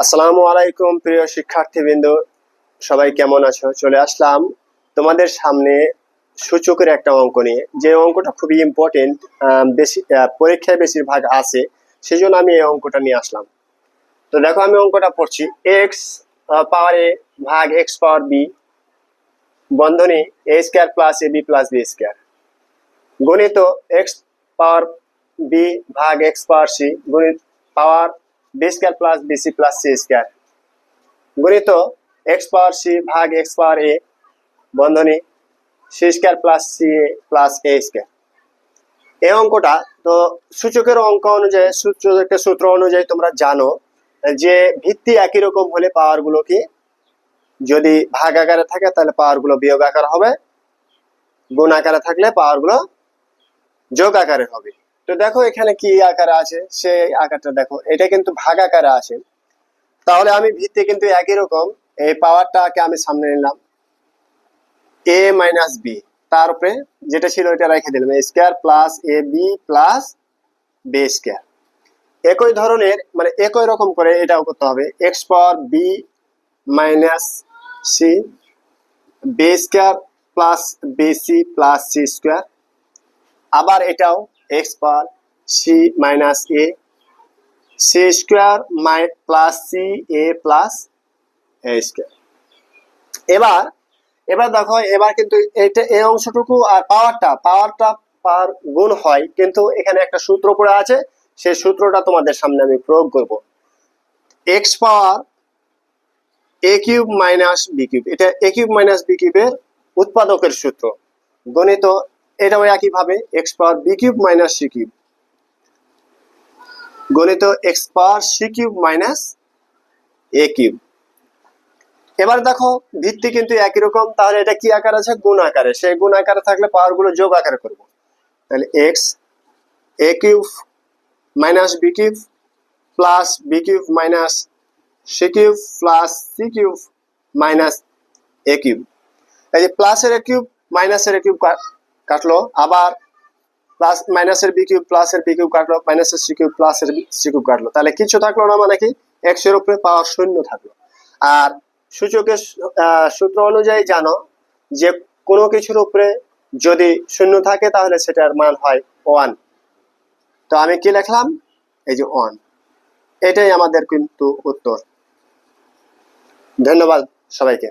আসসালামু আলাইকুম প্রিয় শিক্ষার্থীবৃন্দ, সবাই কেমন আছো? চলে আসলাম তোমাদের সামনে সূচকের একটা অঙ্ক নিয়ে। যে অঙ্কটা খুবই ইম্পর্টেন্ট, বেশি পরীক্ষায় বেশিরভাগ আছে, সেজন্য আমি এই অঙ্কটা নিয়ে আসলাম। তো দেখো, আমি অঙ্কটা পড়ছি। এক্স পাওয়ার এ ভাগ এক্স পাওয়ার বি বন্ধনী a square plus a b plus b square গণিত এক্স পাওয়ার বি ভাগ এক্স পাওয়ার সি গণিত power b square plus bc plus c square গণিত এক্স পাওয়ার সি ভাগ এক্স পাওয়ার এ বন্ধনী c square plus c a plus a square. এই অঙ্কটা তো সূচকের অঙ্ক অনুযায়ী, সূচকের সূত্র অনুযায়ী তোমরা জানো যে ভিত্তি একই রকম হলে পাওয়ার গুলো কি, যদি ভাগ আকারে থাকে তাহলে পাওয়ার গুলো বিয়োগ আকার হবে, গুণ আকারে থাকলে পাওয়ার গুলো যোগ আকারে হবে। তো দেখো এখানে কি আকারে আছে, সেই আকারটা দেখো, এটা কিন্তু ভাগ আকারে আছে। তাহলে আমি ভিত্তি কিন্তু একই রকম, এই পাওয়ারটাকে আমি সামনে নিলাম, এ মাইনাস বি, তার উপরে যেটা ছিল ওইটা রেখে দিলাম, a square plus a b plus b square. একই ধরনের, মানে একই রকম করে এটাও করতে হবে, x power b minus c b square plus bc plus c square. আবার এটাও x power c minus a c square plus c a plus a square. এবার এবার দেখো, এবার কিন্তু এটা এই অংশটুকু আর পাওয়ারটা পাওয়ার গুণ হয়, কিন্তু এখানে একটা সূত্র পড়ে আছে, সেই সূত্রটা তোমাদের সামনে আমি প্রয়োগ করব। এক্স পাওয়ার এ কিউব মাইনাস বি কিউব, এটা এ কিউব মাইনাস বি কিউবের উৎপাদকের সূত্র গণিত, এটাও একইভাবে x power b cube minus c cube গণিত x power c cube minus a cube. এবার দেখো ভিত্তি কিন্তু একই রকম, তাহলে এটা কি আকার আছে? গুণ আকারে। সেই গুণ আকারে থাকলে পাওয়ার গুলো যোগ আকারে করব। তাহলে x a cube minus b cube plus b cube minus c cube plus c cube minus a cube. এই যে প্লাসের এ কিউব মাইনাসের এ কিউব কাটলো, আবার প্লাস মাইনাসের বি কিউব প্লাসের বি কিউব কাটলো, মাইনাসের সি কিউব প্লাসের সি কিউব কাটলো, তাহলে কিছু থাকলো না, মানে কি এক্স এর উপরে পাওয়ার শূন্য থাকলো। আর সূচকের সূত্র অনুযায়ী জানো যে কোনো কিছুর উপরে যদি শূন্য থাকে তাহলে সেটার মান হয় 1। তো আমি কি লিখলাম? এই যে 1। এটাই আমাদের কিন্তু উত্তর। ধন্যবাদ সবাইকে।